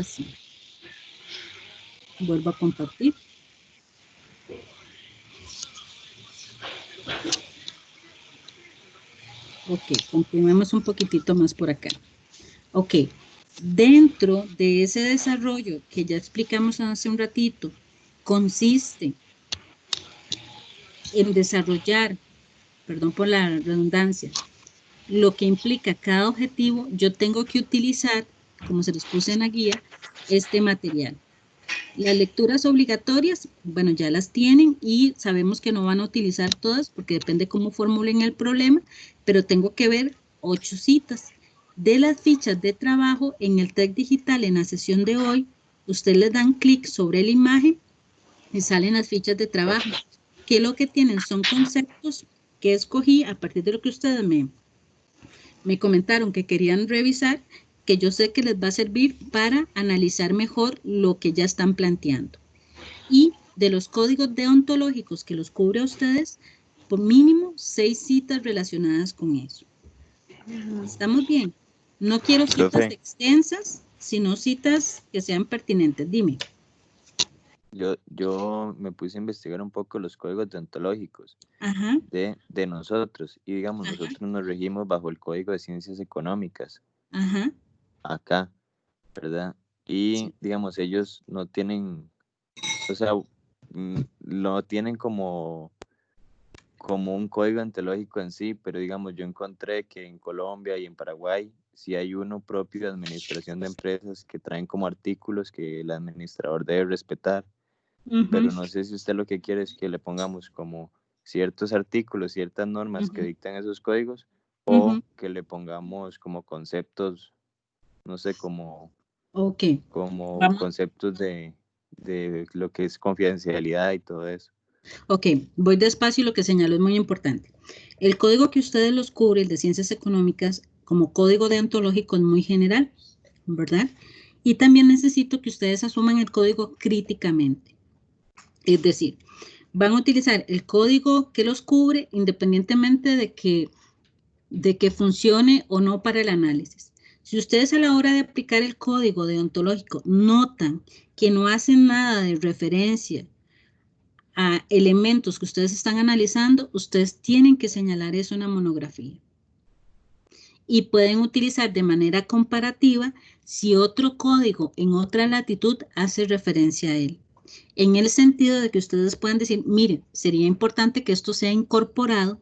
Sí. Vuelvo a compartir. Ok, continuemos un poquitito más por acá. Ok, dentro de ese desarrollo que ya explicamos hace un ratito, consiste en desarrollar, perdón por la redundancia, lo que implica cada objetivo. Yo tengo que utilizar, como se los puse en la guía, este material. Las lecturas obligatorias, bueno, ya las tienen y sabemos que no van a utilizar todas porque depende cómo formulen el problema, pero tengo que ver 8 citas. De las fichas de trabajo en el TEC Digital, en la sesión de hoy, ustedes le dan clic sobre la imagen y salen las fichas de trabajo, que lo que tienen son conceptos que escogí a partir de lo que ustedes me comentaron que querían revisar, que yo sé que les va a servir para analizar mejor lo que ya están planteando. Y de los códigos deontológicos que los cubre a ustedes, por mínimo 6 citas relacionadas con eso. ¿Estamos bien? No quiero citas extensas, sino citas que sean pertinentes. Dime. Yo me puse a investigar un poco los códigos deontológicos de nosotros y digamos, nosotros nos regimos bajo el Código de Ciencias Económicas acá, ¿verdad? Y digamos, ellos no tienen, o sea, no tienen como un código deontológico en sí, pero digamos, yo encontré que en Colombia y en Paraguay sí hay uno propio de administración de empresas que traen como artículos que el administrador debe respetar. Pero no sé si usted lo que quiere es que le pongamos como ciertos artículos, ciertas normas que dictan esos códigos, o que le pongamos como conceptos, no sé, como conceptos de lo que es confidencialidad y todo eso. Ok, voy despacio y lo que señaló es muy importante. El código que ustedes los cubre, el de Ciencias Económicas, como código deontológico es muy general, ¿verdad? Y también necesito que ustedes asuman el código críticamente. Es decir, van a utilizar el código que los cubre independientemente de que funcione o no para el análisis. Si ustedes a la hora de aplicar el código deontológico notan que no hacen nada de referencia a elementos que ustedes están analizando, ustedes tienen que señalar eso en la monografía. Y pueden utilizar de manera comparativa si otro código en otra latitud hace referencia a él. En el sentido de que ustedes puedan decir, miren, sería importante que esto sea incorporado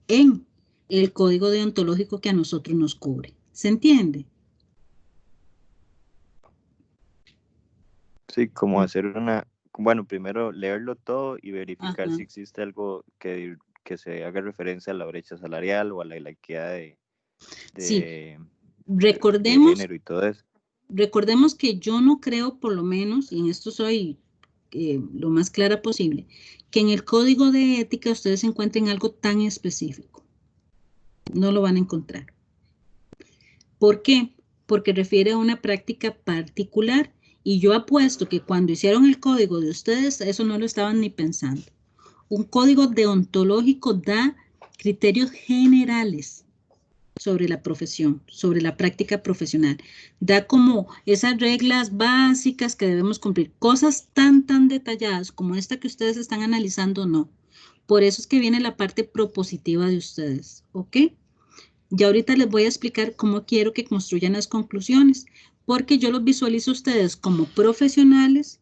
en el código deontológico que a nosotros nos cubre. ¿Se entiende? Sí, como hacer bueno, primero leerlo todo y verificar si existe algo que se haga referencia a la brecha salarial o a la equidad de género y todo eso. Recordemos que yo no creo, por lo menos, y en esto soy lo más clara posible, que en el código de ética ustedes encuentren algo tan específico. No lo van a encontrar. ¿Por qué? Porque refiere a una práctica particular y yo apuesto que cuando hicieron el código de ustedes, eso no lo estaban ni pensando. Un código deontológico da criterios generales sobre la profesión, sobre la práctica profesional. Da como esas reglas básicas que debemos cumplir. Cosas tan detalladas como esta que ustedes están analizando, no. Por eso es que viene la parte propositiva de ustedes, ¿ok? Ya ahorita les voy a explicar cómo quiero que construyan las conclusiones, porque yo los visualizo a ustedes como profesionales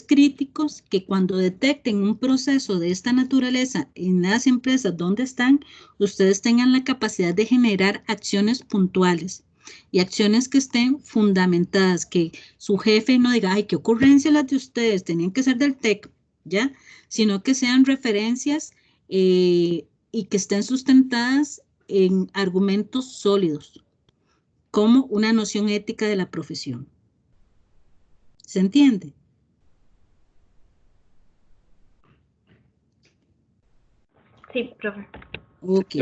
críticos que cuando detecten un proceso de esta naturaleza en las empresas donde están, ustedes tengan la capacidad de generar acciones puntuales y acciones que estén fundamentadas, que su jefe no diga, ay, qué ocurrencia las de ustedes, tenían que ser del TEC, ¿ya? Sino que sean referencias y que estén sustentadas en argumentos sólidos, como una noción ética de la profesión. ¿Se entiende? Sí, profe. Ok.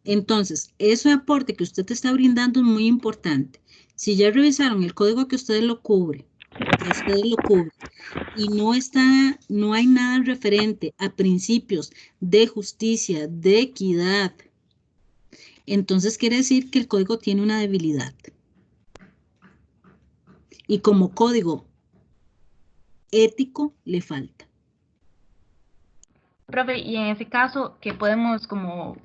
Entonces, ese aporte que usted te está brindando es muy importante. Si ya revisaron el código que ustedes lo cubre, y no hay nada referente a principios de justicia, de equidad, entonces quiere decir que el código tiene una debilidad. y como código ético le falta. Profe, y en ese caso, ¿qué podemos como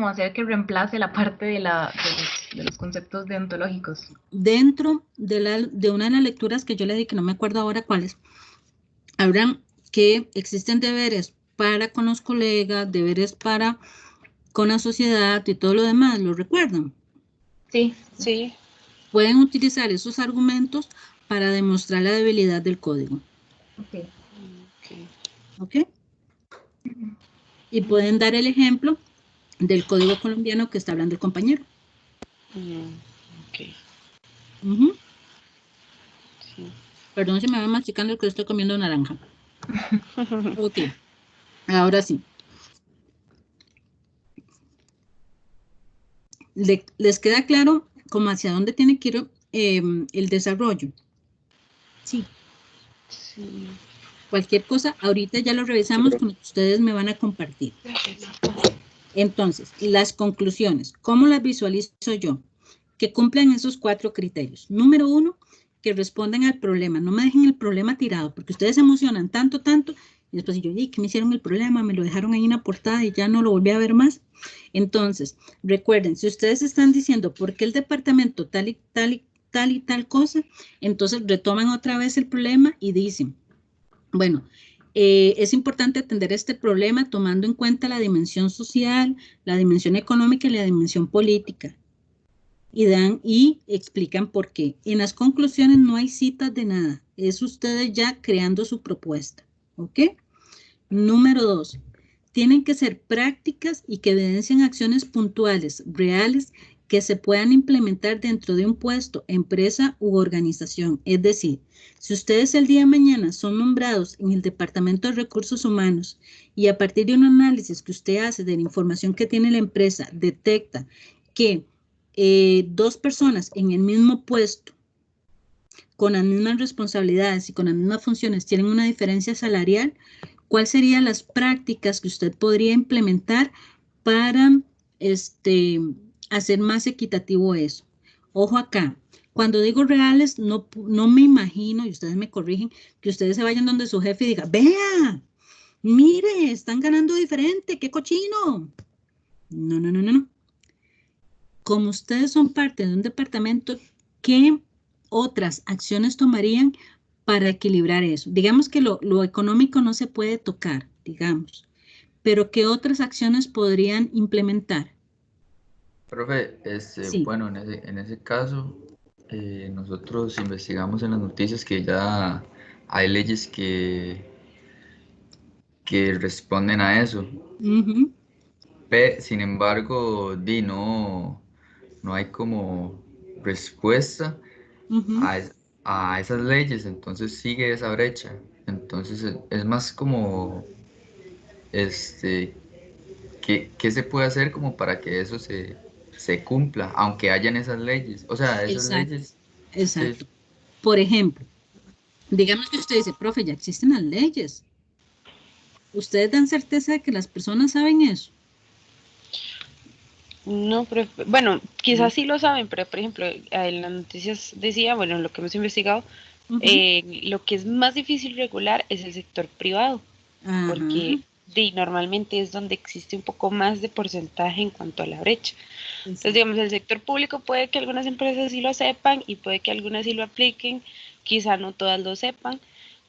hacer que reemplace la parte de los conceptos deontológicos? Dentro de una de las lecturas que yo le di, que no me acuerdo ahora cuáles, habrán que existen deberes para con los colegas, deberes para con la sociedad y todo lo demás, ¿lo recuerdan? Sí, sí. Pueden utilizar esos argumentos para demostrar la debilidad del código. ¿Ok? Y pueden dar el ejemplo del código colombiano que está hablando el compañero. Ok. Sí. Perdón si me va masticando el que estoy comiendo naranja. Ok, ahora sí. ¿Les queda claro como hacia dónde tiene que ir el desarrollo? Sí. Sí. Cualquier cosa, ahorita ya lo revisamos con lo que ustedes me van a compartir. Entonces, las conclusiones, ¿cómo las visualizo yo? Que cumplan esos 4 criterios. Número 1, que respondan al problema. No me dejen el problema tirado, porque ustedes se emocionan tanto, y después yo, ¿qué me hicieron el problema? Me lo dejaron ahí en la portada y ya no lo volví a ver más. Entonces, recuerden, si ustedes están diciendo, ¿por qué el departamento tal y tal cosa? Entonces retoman otra vez el problema y dicen, bueno, es importante atender este problema tomando en cuenta la dimensión social, la dimensión económica y la dimensión política. Y explican por qué. En las conclusiones no hay citas de nada. Es ustedes ya creando su propuesta. ¿Ok? Número 2. Tienen que ser prácticas y que evidencien acciones puntuales, reales, que se puedan implementar dentro de un puesto, empresa u organización. Es decir, si ustedes el día de mañana son nombrados en el Departamento de Recursos Humanos y a partir de un análisis que usted hace de la información que tiene la empresa, detecta que 2 personas en el mismo puesto, con las mismas responsabilidades y con las mismas funciones, tienen una diferencia salarial, ¿cuáles serían las prácticas que usted podría implementar para hacer más equitativo eso? Ojo acá, cuando digo reales, no me imagino, y ustedes me corrigen, que ustedes se vayan donde su jefe y digan, vea, mire, están ganando diferente, qué cochino. No. Como ustedes son parte de un departamento, ¿qué otras acciones tomarían para equilibrar eso? Digamos que lo económico no se puede tocar, digamos, pero ¿qué otras acciones podrían implementar? Profe, Sí. bueno, en ese caso, nosotros investigamos en las noticias que ya hay leyes que responden a eso. Sin embargo, no hay como respuesta a esas leyes, entonces sigue esa brecha. Entonces es más como, ¿qué se puede hacer como para que eso se cumpla, aunque hayan esas leyes? O sea, esas Exacto, leyes, exacto. sí. Por ejemplo, digamos que usted dice, profe, ya existen las leyes. ¿Ustedes dan certeza de que las personas saben eso? No, pero, bueno, quizás sí lo saben, pero por ejemplo, en las noticias decía, bueno, lo que hemos investigado, lo que es más difícil regular es el sector privado, porque normalmente es donde existe un poco más de porcentaje en cuanto a la brecha. Entonces, digamos, el sector público puede que algunas empresas sí lo sepan y puede que algunas sí lo apliquen, quizá no todas lo sepan,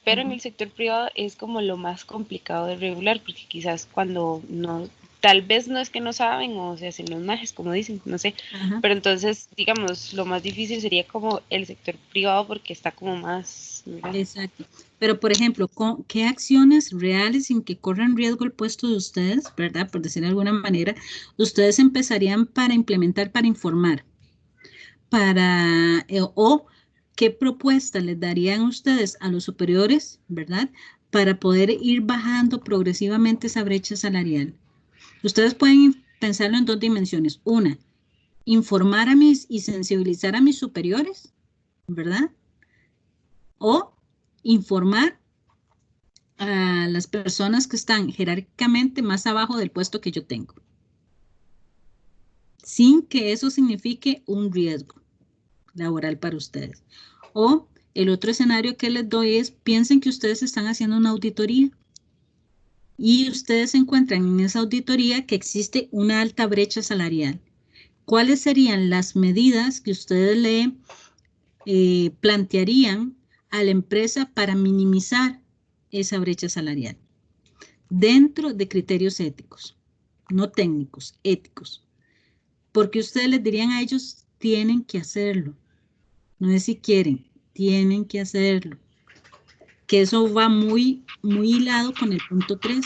pero en el sector privado es como lo más complicado de regular, porque quizás cuando no, tal vez no es que no saben o se hacen los majes, como dicen, no sé, pero entonces, digamos, lo más difícil sería como el sector privado porque está como más, ¿verdad? Exacto. Pero, por ejemplo, ¿qué acciones reales sin que corran riesgo el puesto de ustedes, verdad? Por decir de alguna manera, ustedes empezarían para implementar, para informar, o qué propuestas les darían ustedes a los superiores, ¿verdad? Para poder ir bajando progresivamente esa brecha salarial. Ustedes pueden pensarlo en 2 dimensiones. Una, informar y sensibilizar a mis superiores, ¿verdad? O informar a las personas que están jerárquicamente más abajo del puesto que yo tengo, sin que eso signifique un riesgo laboral para ustedes. O el otro escenario que les doy es, piensen que ustedes están haciendo una auditoría y ustedes encuentran en esa auditoría que existe una alta brecha salarial. ¿Cuáles serían las medidas que ustedes le plantearían a la empresa para minimizar esa brecha salarial? Dentro de criterios éticos, no técnicos, éticos. Porque ustedes les dirían a ellos, tienen que hacerlo. No es si quieren, tienen que hacerlo. Que eso va muy hilado con el punto 3.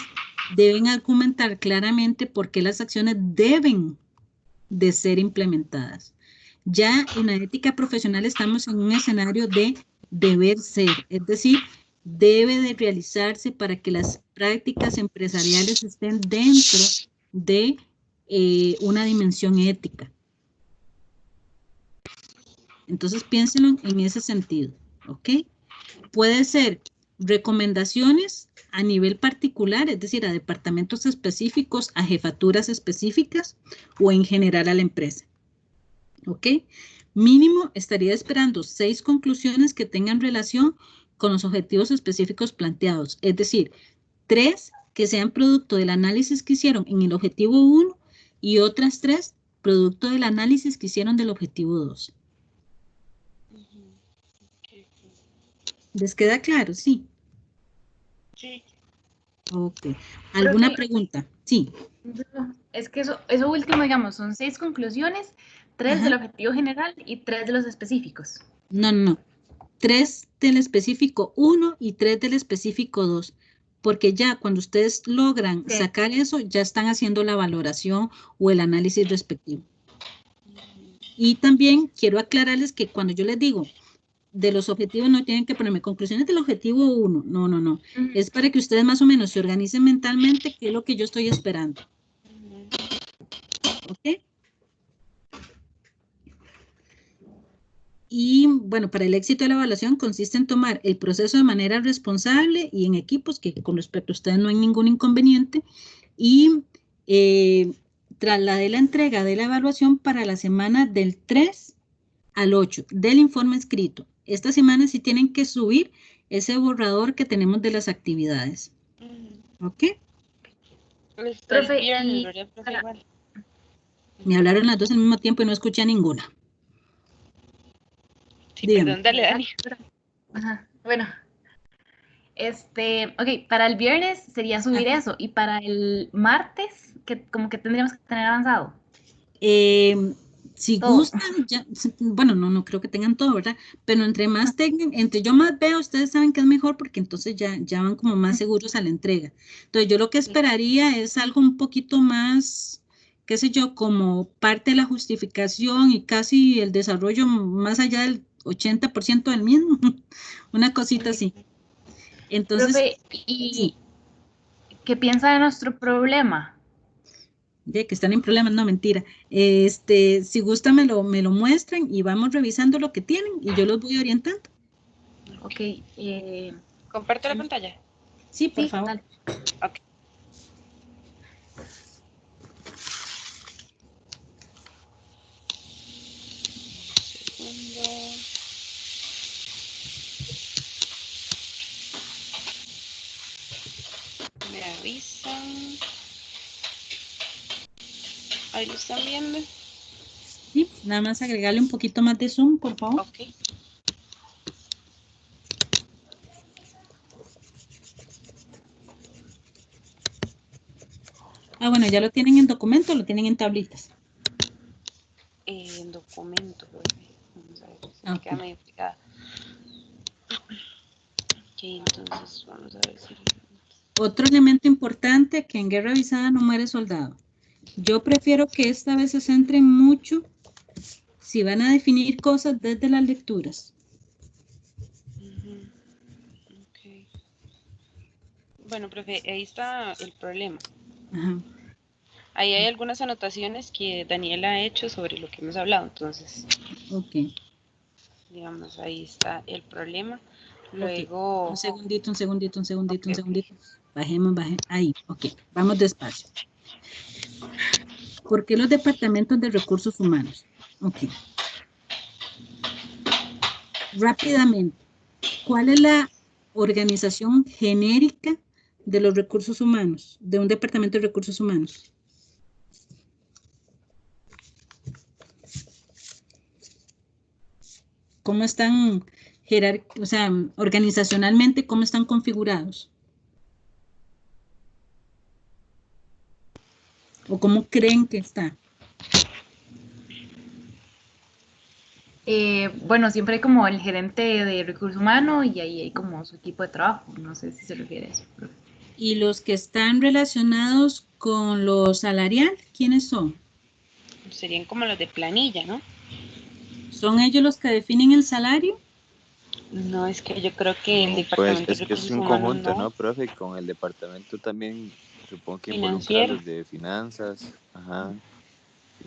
Deben argumentar claramente por qué las acciones deben de ser implementadas. Ya en la ética profesional estamos en un escenario de deber ser, es decir, debe de realizarse para que las prácticas empresariales estén dentro de una dimensión ética. Entonces piénsenlo en ese sentido, ¿ok? Puede ser recomendaciones a nivel particular, es decir, a departamentos específicos, a jefaturas específicas o en general a la empresa. ¿Ok? Mínimo estaría esperando 6 conclusiones que tengan relación con los objetivos específicos planteados. Es decir, 3 que sean producto del análisis que hicieron en el objetivo 1 y otras 3 producto del análisis que hicieron del objetivo 2. ¿Les queda claro? Sí. Sí. Ok. ¿Alguna pregunta? Sí. Es que eso último, digamos, son 6 conclusiones, 3 del objetivo general y 3 de los específicos. No. 3 del específico 1 y 3 del específico 2. Porque ya cuando ustedes logran sacar eso, ya están haciendo la valoración o el análisis respectivo. Y también quiero aclararles que cuando yo les digo de los objetivos no tienen que ponerme conclusiones del objetivo 1. No. Es para que ustedes más o menos se organicen mentalmente qué es lo que yo estoy esperando. ¿Ok? Y bueno, para el éxito de la evaluación consiste en tomar el proceso de manera responsable y en equipos, que con respecto a ustedes no hay ningún inconveniente, y trasladé la entrega de la evaluación para la semana del 3 al 8 del informe escrito. Esta semana sí tienen que subir ese borrador que tenemos de las actividades. ¿Ok? Profe, me hablaron las dos al mismo tiempo y no escuché a ninguna. Sí, perdón, dale, Dani. Ajá, bueno. Ok, para el viernes sería subir eso. Y para el martes, como que tendríamos que tener avanzado. Si gustan, ya, bueno, no creo que tengan todo, ¿verdad? Pero entre más tengan, entre yo más veo, ustedes saben que es mejor porque entonces ya van como más seguros a la entrega. Entonces yo lo que esperaría es algo un poquito más, qué sé yo, como parte de la justificación y casi el desarrollo más allá del 80% del mismo. Una cosita así. Entonces, profe, ¿y qué piensa de nuestro problema? De que están en problemas, no, mentira. Si gusta me lo muestran y vamos revisando lo que tienen y yo los voy orientando. Ok. ¿Comparto la pantalla? Sí, por favor. Dale. Ok. Me avisan. Ahí lo están viendo. Sí, nada más agregarle un poquito más de zoom, por favor. Ok. Bueno, ¿ya lo tienen en documento o lo tienen en tablitas? En documento, vamos a ver, se me queda medio pegada. Ok, entonces vamos a ver si... Otro elemento importante, que en guerra avisada no muere soldado. Yo prefiero que esta vez se centren mucho si van a definir cosas desde las lecturas. Okay. Bueno, profe, ahí está el problema. Ajá. Ahí hay algunas anotaciones que Daniela ha hecho sobre lo que hemos hablado, entonces. Ok. Digamos, ahí está el problema. Luego... Okay. Un segundito. Okay. Bajemos. Ahí, ok. Vamos despacio. ¿Por qué los departamentos de recursos humanos? Ok. rápidamente, ¿cuál es la organización genérica de los recursos humanos, de un departamento de recursos humanos? ¿Cómo están o sea, organizacionalmente, cómo están configurados? ¿O cómo creen que está? Bueno, siempre hay como el gerente de recursos humanos y ahí hay como su equipo de trabajo. No sé si se refiere a eso. ¿Y los que están relacionados con lo salarial, quiénes son? Serían como los de planilla, ¿no? ¿Son ellos los que definen el salario? No, es que yo creo que el Pues departamento es de que es recursos un humanos conjunto, no. ¿no, profe? Con el departamento también, supongo que involucra a Financiero. los de finanzas, ajá,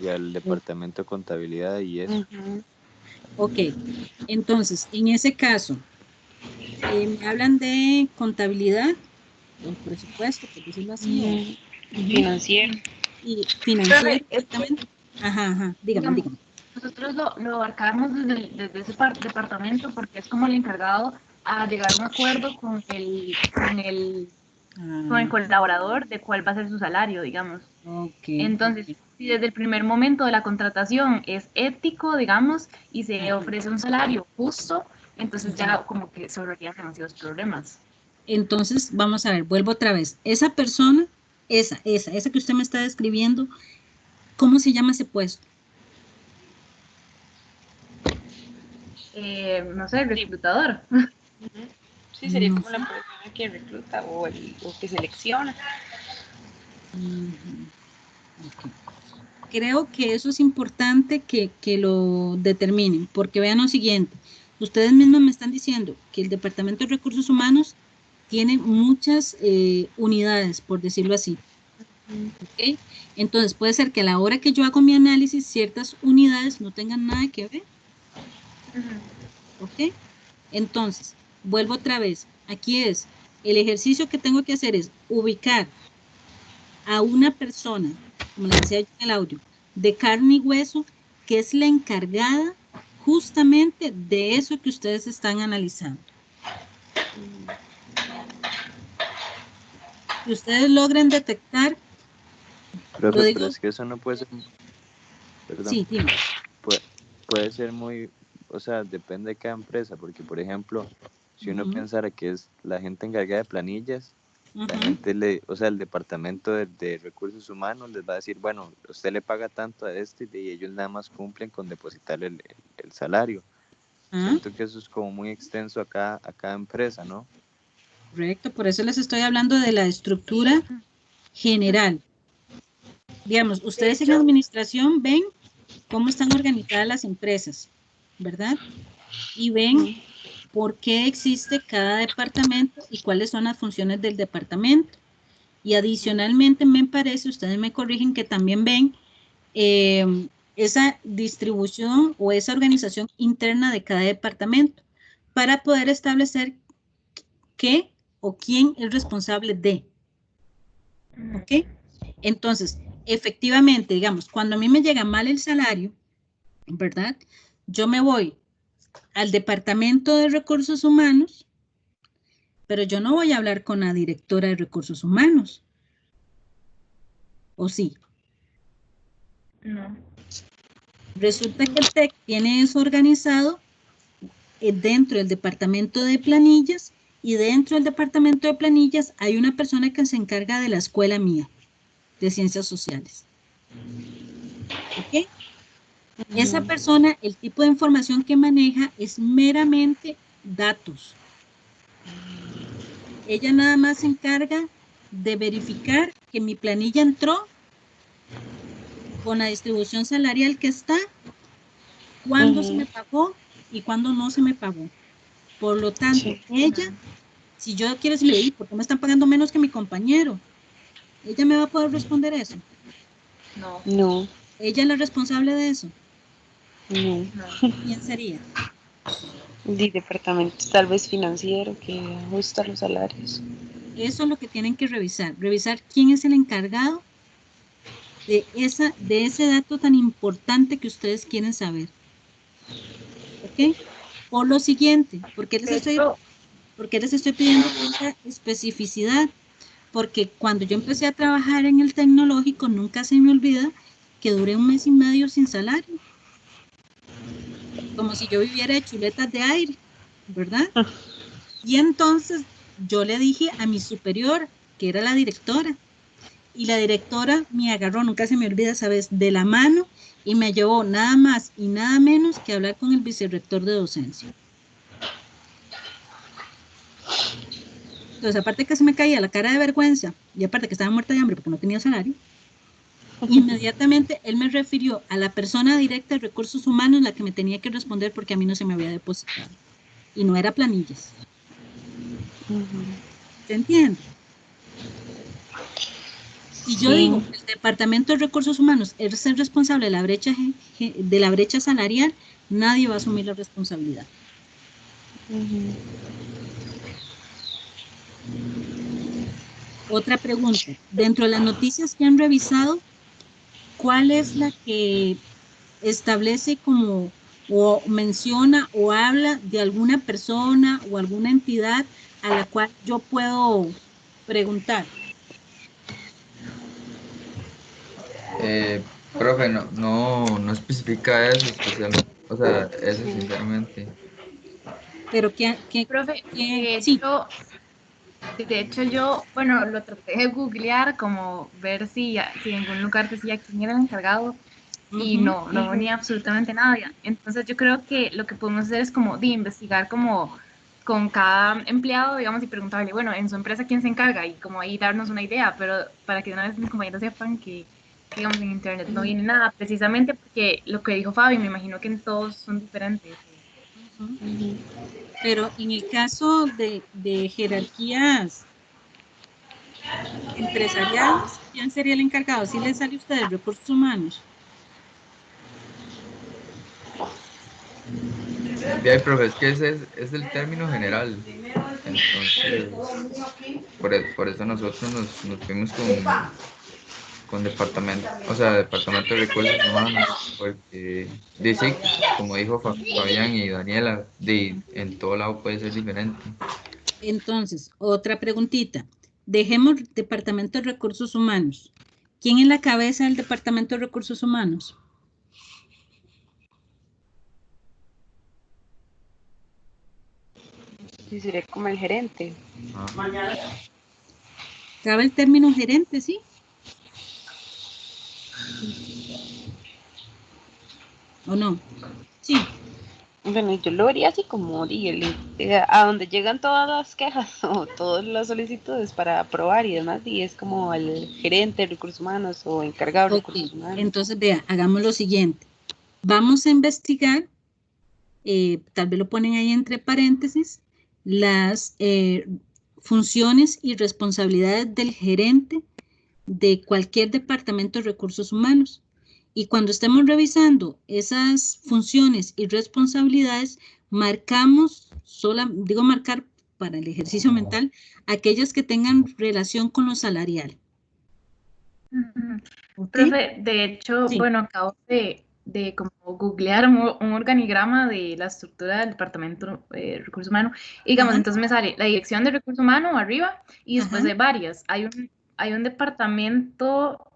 y al departamento de contabilidad y eso. Ok, entonces, en ese caso, me hablan de contabilidad, o presupuesto, por decirlo así, Financiero. y financiero, Pero, exactamente. Ajá, dígame, digamos, dígame. nosotros lo abarcamos desde ese departamento porque es como el encargado a llegar a un acuerdo con el colaborador de cuál va a ser su salario, digamos. Entonces, si desde el primer momento de la contratación es ético, digamos, y se ofrece un salario justo, entonces ya como que se ahorrarían demasiados problemas. Entonces, vamos a ver, vuelvo otra vez. Esa persona, esa que usted me está describiendo, ¿cómo se llama ese puesto? No sé, reclutador. Sí, sería como la persona que recluta o que selecciona. Okay. Creo que eso es importante que lo determinen, porque vean lo siguiente. Ustedes mismos me están diciendo que el Departamento de Recursos Humanos tiene muchas unidades, por decirlo así. ¿Okay? Entonces, puede ser que a la hora que yo hago mi análisis, ciertas unidades no tengan nada que ver. ¿Ok? Entonces, vuelvo otra vez. Aquí es, el ejercicio que tengo que hacer es ubicar a una persona, como les decía yo en el audio, de carne y hueso, que es la encargada justamente de eso que ustedes están analizando. Si ustedes logran detectar, Profe, lo digo, pero es que eso no puede ser, perdón, sí, dime. puede ser muy, o sea, depende de cada empresa, porque por ejemplo, si uno pensara que es la gente encargada de planillas, la gente o sea, el departamento de recursos humanos les va a decir, bueno, usted le paga tanto a este y ellos nada más cumplen con depositar el salario. Siento que eso es como muy extenso a cada empresa, ¿no? Correcto, por eso les estoy hablando de la estructura general. Digamos, ustedes en administración ven cómo están organizadas las empresas, ¿verdad? Y ven por qué existe cada departamento y cuáles son las funciones del departamento. Y adicionalmente me parece, ustedes me corrigen, que también ven esa distribución o esa organización interna de cada departamento para poder establecer qué o quién es responsable de. ¿Ok? Entonces, efectivamente, digamos, cuando a mí me llega mal el salario, ¿verdad? Yo me voy al departamento de recursos humanos, pero yo no voy a hablar con la directora de recursos humanos. ¿O sí? No. Resulta que el TEC tiene eso organizado dentro del departamento de planillas y dentro del departamento de planillas hay una persona que se encarga de la escuela mía de ciencias sociales. ¿Ok? Esa persona, el tipo de información que maneja es meramente datos. Ella nada más se encarga de verificar que mi planilla entró con la distribución salarial que está, cuándo se me pagó y cuándo no se me pagó. Por lo tanto, ella, si yo quiero decirle, ¿por qué me están pagando menos que mi compañero? ¿Ella me va a poder responder eso? No. ¿Ella es la responsable de eso? No. ¿Quién sería? El departamento tal vez financiero que ajusta los salarios. Eso es lo que tienen que revisar. Revisar quién es el encargado de ese dato tan importante que ustedes quieren saber. ¿Ok? Por lo siguiente, ¿por qué les estoy pidiendo esa especificidad? Porque cuando yo empecé a trabajar en el tecnológico, nunca se me olvida que duré 1 mes y medio sin salario. Como si yo viviera de chuletas de aire, ¿verdad? Y entonces yo le dije a mi superior, que era la directora, y la directora me agarró, nunca se me olvida, ¿sabes?, de la mano, y me llevó nada más y nada menos que hablar con el vicerrector de docencia. Entonces, aparte que se me caía la cara de vergüenza, y aparte que estaba muerta de hambre porque no tenía salario, inmediatamente él me refirió a la persona directa de recursos humanos, la que me tenía que responder porque a mí no se me había depositado. Y no era planillas. ¿Se entiende? Si yo digo que el Departamento de Recursos Humanos es el responsable de la brecha salarial, nadie va a asumir la responsabilidad. Otra pregunta. Dentro de las noticias que han revisado, ¿cuál es la que establece como o menciona o habla de alguna persona o alguna entidad a la cual yo puedo preguntar? Profe, no especifica eso especialmente, o sea, eso sinceramente. Pero profe, sí. De hecho yo, bueno, lo traté de googlear, como ver si en algún lugar decía quién era el encargado, y no venía absolutamente nada. Entonces yo creo que lo que podemos hacer es como de investigar como con cada empleado, digamos, y preguntarle, bueno, en su empresa quién se encarga, y como ahí darnos una idea, pero para que una vez mis compañeros sepan que, digamos, en internet no viene nada, precisamente porque lo que dijo Fabi, me imagino que en todos son diferentes. Pero en el caso de jerarquías empresariales, ¿quién sería el encargado? ¿Sí le sale a usted de recursos humanos? Bien, profe, es que ese es el término general. Entonces, por eso nosotros nos fuimos con departamento, o sea, departamento de recursos humanos, porque dice, como dijo Fabián y Daniela, en todo lado puede ser diferente. Entonces, otra preguntita. Dejemos Departamento de Recursos Humanos. ¿Quién es la cabeza del Departamento de Recursos Humanos? Sí, sería como el gerente. ¿Cabe el término gerente, sí? ¿O no? Sí. Bueno, yo lo vería así como a donde llegan todas las quejas o todas las solicitudes para aprobar y demás, y es como el gerente de recursos humanos o encargado de recursos humanos. Entonces, vea, hagamos lo siguiente. Vamos a investigar, tal vez lo ponen ahí entre paréntesis, las funciones y responsabilidades del gerente de cualquier departamento de recursos humanos. Y cuando estemos revisando esas funciones y responsabilidades, marcamos, digo marcar para el ejercicio mental, aquellas que tengan relación con lo salarial. ¿Okay? Profe, de hecho, sí. Bueno, acabo de como googlear un organigrama de la estructura del departamento de recursos humanos, y digamos, entonces me sale la dirección de recursos humanos arriba, y después hay varias. Hay un departamento,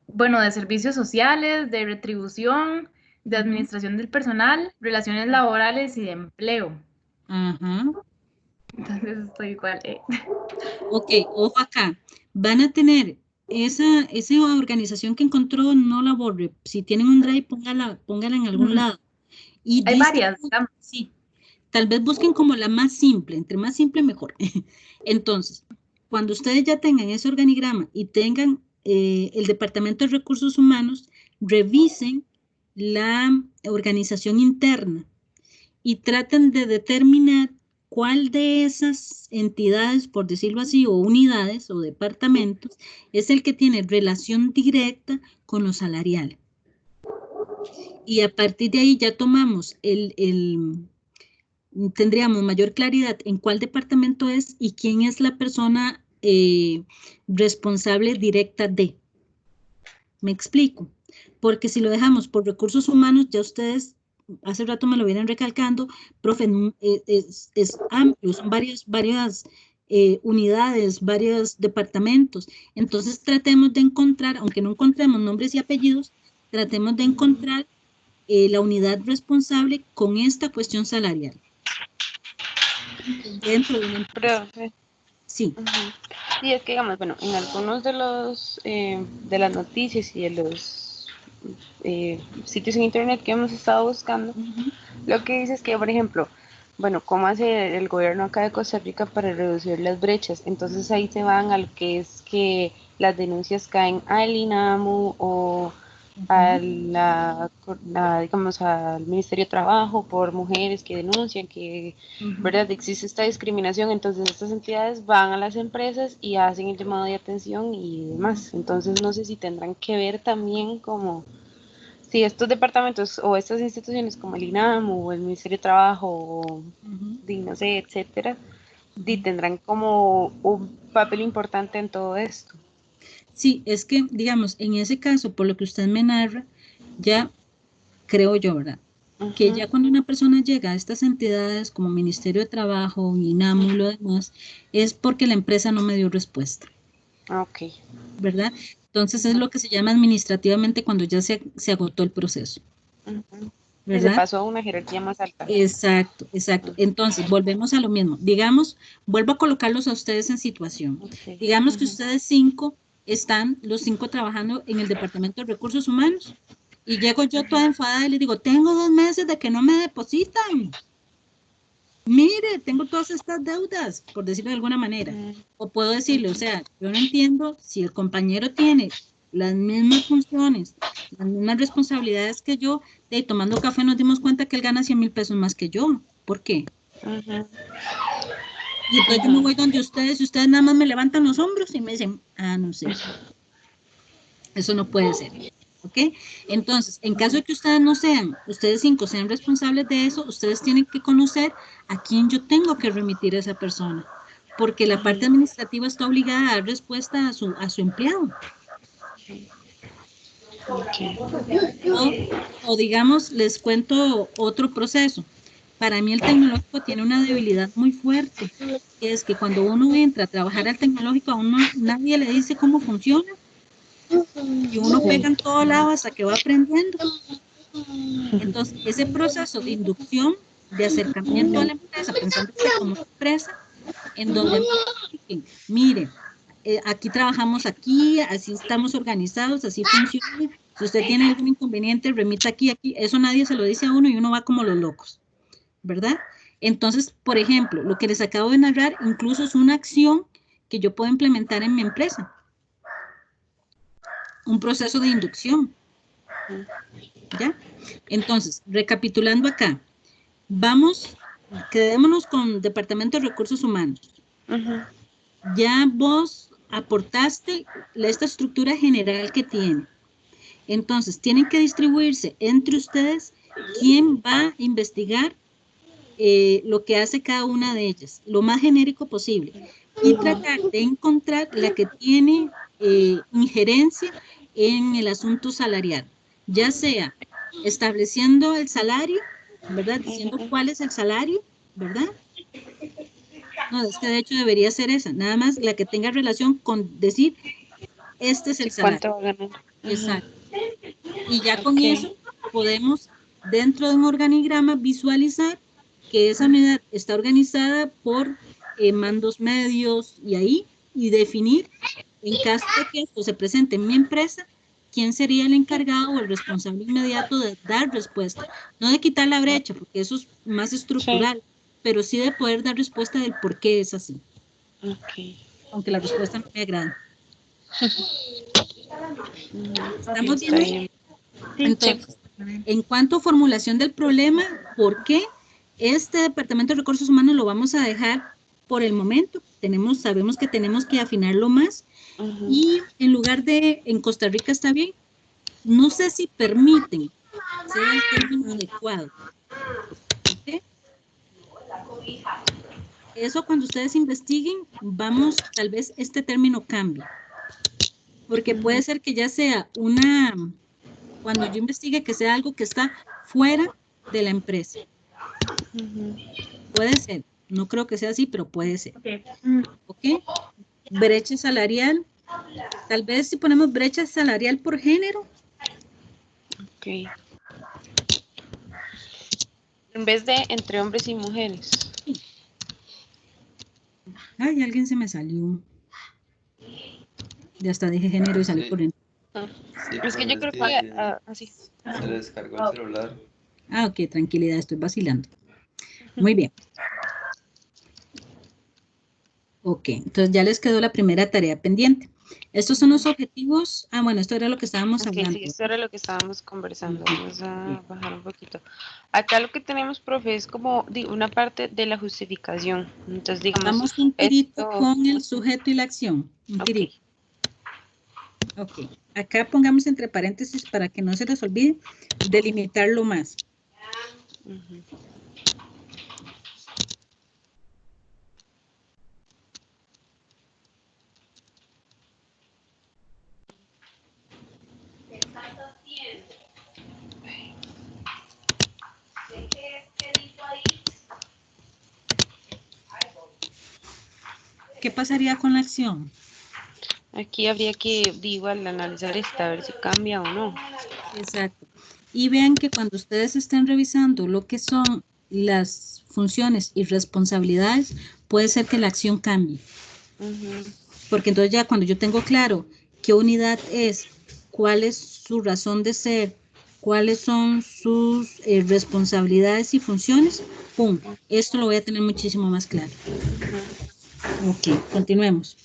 bueno, de servicios sociales, de retribución, de administración del personal, relaciones laborales y de empleo. Entonces estoy igual. Ok, ojo acá. Van a tener esa organización que encontró, no la borre. Si tienen un drive, póngala en algún lado. Y hay varias. Sí. Tal vez busquen como la más simple. Entre más simple, mejor. Entonces, cuando ustedes ya tengan ese organigrama y tengan el Departamento de Recursos Humanos, revisen la organización interna y traten de determinar cuál de esas entidades, por decirlo así, o unidades o departamentos, es el que tiene relación directa con lo salarial. Y a partir de ahí ya tomamos tendríamos mayor claridad en cuál departamento es y quién es la persona responsable directa de. ¿Me explico? Porque si lo dejamos por recursos humanos, ya ustedes hace rato me lo vienen recalcando, profe, es amplio, son varias unidades, varios departamentos. Entonces tratemos de encontrar, aunque no encontremos nombres y apellidos, tratemos de encontrar la unidad responsable con esta cuestión salarial. Dentro de una empresa. Sí. Sí, es que digamos, bueno, en algunos de los de las noticias y de los sitios en internet que hemos estado buscando, lo que dice es que, por ejemplo, bueno, ¿cómo hace el gobierno acá de Costa Rica para reducir las brechas? Entonces ahí se van a lo que es que las denuncias caen al INAMU o a digamos, al Ministerio de Trabajo por mujeres que denuncian que, ¿verdad?, existe esta discriminación. Entonces estas entidades van a las empresas y hacen el llamado de atención y demás. Entonces no sé si tendrán que ver también como si estos departamentos o estas instituciones como el INAMU o el Ministerio de Trabajo o no sé, etcétera, tendrán como un papel importante en todo esto. Sí, es que, digamos, en ese caso, por lo que usted me narra, ya creo yo, ¿verdad? Que ya cuando una persona llega a estas entidades como Ministerio de Trabajo, INAMU y lo demás, es porque la empresa no me dio respuesta. Ok. ¿Verdad? Entonces es lo que se llama administrativamente cuando ya se agotó el proceso. Y se pasó a una jerarquía más alta. Exacto, exacto. Entonces, volvemos a lo mismo. Digamos, vuelvo a colocarlos a ustedes en situación. Digamos que ustedes 5 están, los 5 trabajando en el Departamento de Recursos Humanos. Y llego yo toda enfadada y les digo, tengo 2 meses de que no me depositan. Mire, tengo todas estas deudas, por decirlo de alguna manera. O puedo decirle, o sea, yo no entiendo si el compañero tiene las mismas funciones, las mismas responsabilidades que yo, de tomando café nos dimos cuenta que él gana 100,000 pesos más que yo. ¿Por qué? Y entonces yo me voy donde ustedes, y ustedes nada más me levantan los hombros y me dicen, no sé. Eso no puede ser. ¿Ok? Entonces, en caso de que ustedes no sean, ustedes 5 sean responsables de eso, ustedes tienen que conocer a quién yo tengo que remitir a esa persona, porque la parte administrativa está obligada a dar respuesta a su empleado. O digamos, les cuento otro proceso. Para mí el tecnológico tiene una debilidad muy fuerte, que es que cuando uno entra a trabajar al tecnológico, a uno nadie le dice cómo funciona, y uno pega en todo lado hasta que va aprendiendo. Entonces, ese proceso de inducción, de acercamiento a la empresa, pensando usted como empresa, en donde mire, aquí trabajamos aquí, así estamos organizados, así funciona. Si usted tiene algún inconveniente, remita aquí, eso nadie se lo dice a uno y uno va como los locos, ¿verdad? Entonces, por ejemplo, lo que les acabo de narrar incluso es una acción que yo puedo implementar en mi empresa. Un proceso de inducción. ¿Ya? Entonces, recapitulando acá, quedémonos con Departamento de Recursos Humanos. Ya vos aportaste esta estructura general que tiene. Entonces, tienen que distribuirse entre ustedes quién va a investigar lo que hace cada una de ellas, lo más genérico posible, y tratar de encontrar la que tiene injerencia en el asunto salarial, ya sea estableciendo el salario, ¿verdad? Diciendo cuál es el salario, ¿verdad? No, es que de hecho debería ser esa, nada más la que tenga relación con decir, este es el salario. ¿Cuánto va a ganar? Exacto. Y ya con eso podemos, dentro de un organigrama, visualizar que esa unidad está organizada por mandos medios y definir, en caso de que esto se presente en mi empresa, quién sería el encargado o el responsable inmediato de dar respuesta. No de quitar la brecha, porque eso es más estructural, pero sí de poder dar respuesta del por qué es así. Aunque la respuesta no me agrada. ¿Estamos bien? Entonces, en cuanto a formulación del problema, ¿por qué este Departamento de Recursos Humanos lo vamos a dejar por el momento? Sabemos que tenemos que afinarlo más, y en lugar de en Costa Rica está bien. No sé si permiten, sea el término adecuado. ¿Okay? Eso cuando ustedes investiguen, tal vez este término cambie. Porque puede ser que ya sea cuando yo investigue, que sea algo que está fuera de la empresa. Puede ser, no creo que sea así, pero puede ser. ¿Ok? Brecha salarial, tal vez si ponemos brecha salarial por género. Ok. En vez de entre hombres y mujeres. Ay, alguien se me salió. Ya hasta dije género y salí corriendo. Sí, es que yo creo que así. Se le descargó el celular. Ah, ok, tranquilidad, estoy vacilando. Muy bien. Ok, entonces ya les quedó la primera tarea pendiente. Estos son los objetivos. Ah, bueno, esto era lo que estábamos hablando. Sí, esto era lo que estábamos conversando. Vamos a bajar un poquito. Acá lo que tenemos, profe, es como una parte de la justificación. Entonces, digamos... Vamos un tirito con el sujeto y la acción. Un tirito. Ok. Acá pongamos entre paréntesis para que no se les olvide delimitarlo más. ¿Qué pasaría con la acción? Aquí habría que, igual, analizar esta, a ver si cambia o no. Exacto. Y vean que cuando ustedes estén revisando lo que son las funciones y responsabilidades, puede ser que la acción cambie. Porque entonces ya cuando yo tengo claro qué unidad es, cuál es su razón de ser, cuáles son sus responsabilidades y funciones, ¡pum! Esto lo voy a tener muchísimo más claro. Ok, continuemos.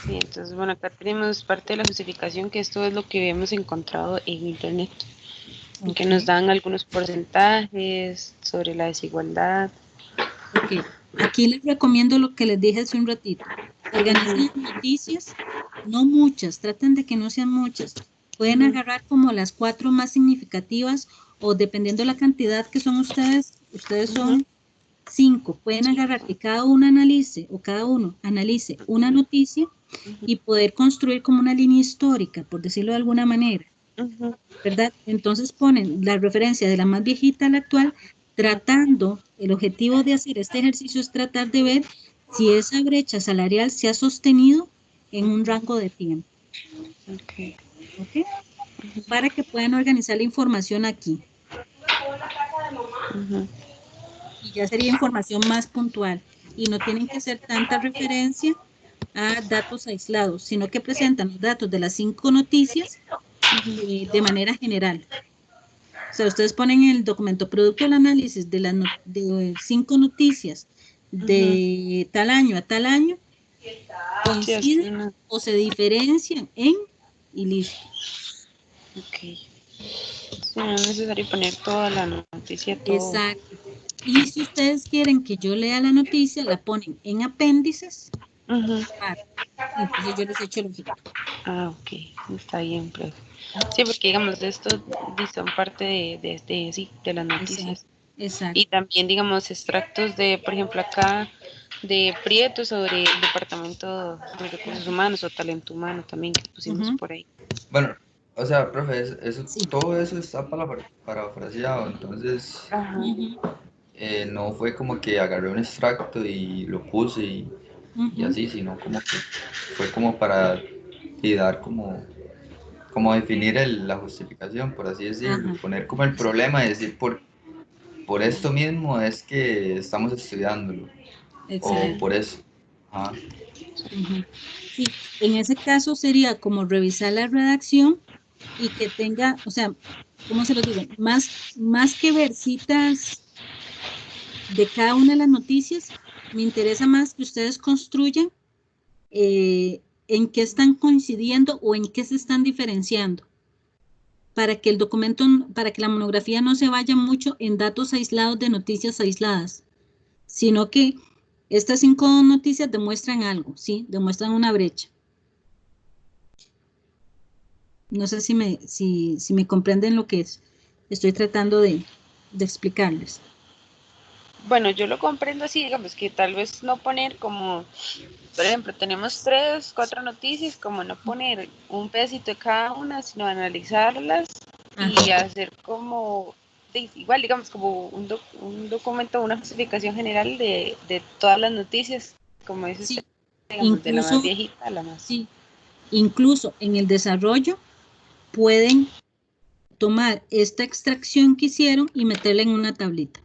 Sí, entonces, bueno, acá tenemos parte de la justificación, que esto es lo que hemos encontrado en Internet, que nos dan algunos porcentajes sobre la desigualdad. Ok, aquí les recomiendo lo que les dije hace un ratito. Organicen noticias, no muchas, traten de que no sean muchas. Pueden agarrar como las 4 más significativas o dependiendo de la cantidad que son ustedes son 5. Pueden agarrar que cada uno analice una noticia y poder construir como una línea histórica, por decirlo de alguna manera, ¿verdad? Entonces ponen la referencia de la más viejita a la actual, tratando, el objetivo de hacer este ejercicio es tratar de ver si esa brecha salarial se ha sostenido en un rango de tiempo. ¿Ok? Para que puedan organizar la información aquí. Y ya sería información más puntual. Y no tienen que hacer tanta referencia a datos aislados, sino que presentan los datos de las 5 noticias de manera general. O sea, ustedes ponen en el documento producto del análisis de las 5 noticias de tal año a tal año, coinciden o se diferencian en y listo. Ok. No es necesario poner toda la noticia. Todo. Exacto. Y si ustedes quieren que yo lea la noticia, la ponen en apéndices. Entonces yo les echo el ojito. Ah, ok. Está bien, profe. Sí, porque digamos, esto son parte de las noticias. Exacto. Y también, digamos, extractos de, por ejemplo, acá, de Prieto sobre el Departamento de Recursos Humanos o Talento Humano también, que pusimos por ahí. Bueno, o sea, profe, todo eso está parafraseado, entonces no fue como que agarré un extracto y lo puse y así, sino como que fue como para dar como definir la justificación, por así decirlo, poner como el problema y decir por esto mismo es que estamos estudiándolo. Excelente. O por eso. Sí, en ese caso sería como revisar la redacción y que tenga, o sea, ¿cómo se lo digo? Más que ver citas de cada una de las noticias, me interesa más que ustedes construyan en qué están coincidiendo o en qué se están diferenciando, para que el documento, para que la monografía no se vaya mucho en datos aislados de noticias aisladas, sino que estas 5 noticias demuestran algo, ¿sí? Demuestran una brecha. No sé si me comprenden lo que estoy tratando de explicarles. Bueno, yo lo comprendo así, digamos, que tal vez no poner como, por ejemplo, tenemos 3, 4 noticias, como no poner un pedacito de cada una, sino analizarlas y hacer como igual, digamos, como un documento, una justificación general de todas las noticias, como dice usted, digamos, incluso, de la más viejita a la más... Sí, incluso en el desarrollo pueden tomar esta extracción que hicieron y meterla en una tablita.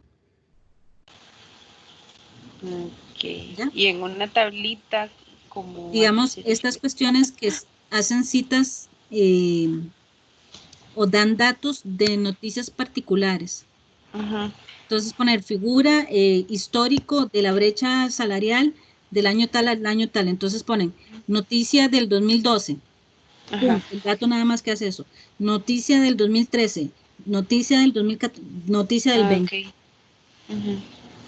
Okay. Y en una tablita como... Digamos, estas cuestiones que hacen citas o dan datos de noticias particulares. Entonces poner figura histórico de la brecha salarial del año tal al año tal. Entonces ponen noticia del 2012. Pum, el dato nada más que hace eso. Noticia del 2013. Noticia del 2014. Noticia del 20.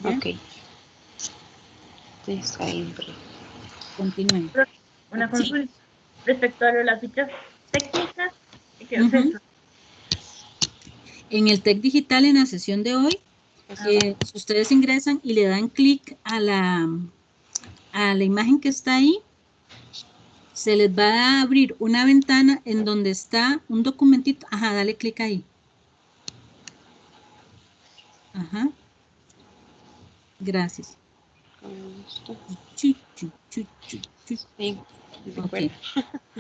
Ok. Sí, está bien. Continúen. Una consulta respecto a las fichas técnicas. En el TEC Digital, en la sesión de hoy, si ustedes ingresan y le dan clic a la imagen que está ahí, se les va a abrir una ventana en donde está un documentito. Ajá, dale clic ahí. Ajá. Gracias. Sí, ok,